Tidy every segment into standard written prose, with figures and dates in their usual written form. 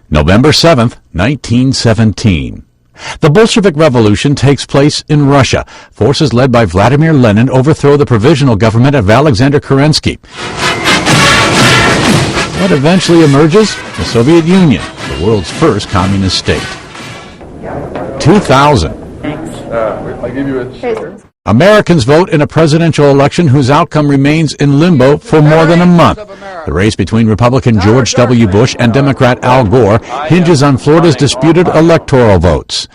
November 7th, 1917. The Bolshevik Revolution takes place in Russia. Forces led by Vladimir Lenin overthrow the provisional government of Alexander Kerensky. What eventually emerges? The Soviet Union, the world's first communist state. 2000. Americans vote in a presidential election whose outcome remains in limbo for more than a month. The race between Republican George W. Bush and Democrat Al Gore hinges on Florida's disputed electoral votes.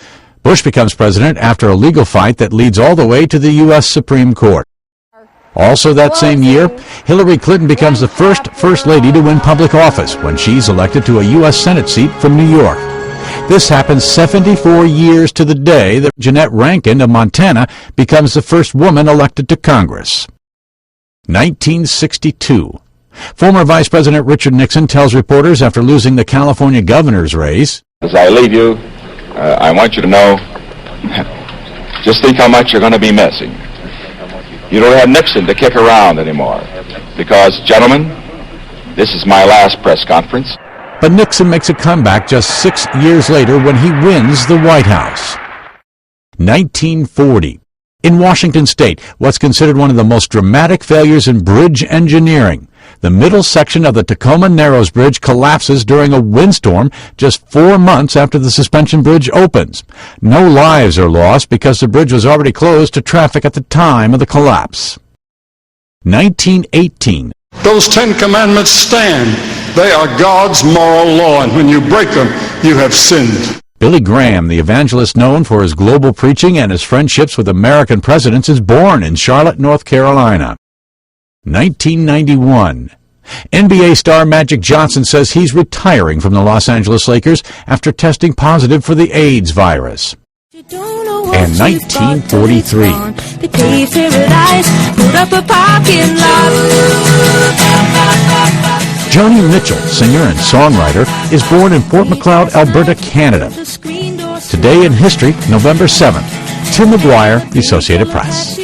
Bush becomes president after a legal fight that leads all the way to the U.S. Supreme Court. Also that same year, Hillary Clinton becomes the first lady to win public office when she's elected to a U.S. Senate seat from New York. This happens 74 years to the day that Jeanette Rankin of Montana becomes the first woman elected to Congress. 1962. Former Vice President Richard Nixon tells reporters after losing the California governor's race, "As I leave you, I want you to know, just think how much you're going to be missing. You don't have Nixon to kick around anymore, because, gentlemen, this is my last press conference." But Nixon makes a comeback just 6 years later when he wins the White House. 1940. In Washington State, what's considered one of the most dramatic failures in bridge engineering. The middle section of the Tacoma Narrows Bridge collapses during a windstorm just 4 months after the suspension bridge opens. No lives are lost because the bridge was already closed to traffic at the time of the collapse. 1918. Those 10 commandments stand. They are God's moral law, and when you break them, you have sinned. Billy Graham, the evangelist known for his global preaching and his friendships with American presidents, is born in Charlotte, North Carolina. 1991. NBA star Magic Johnson says he's retiring from the Los Angeles Lakers after testing positive for the AIDS virus. And 1943. Joni Mitchell, singer and songwriter, is born in Fort Macleod, Alberta, Canada. Today in history, November 7th. Tim McGuire, The Associated Press.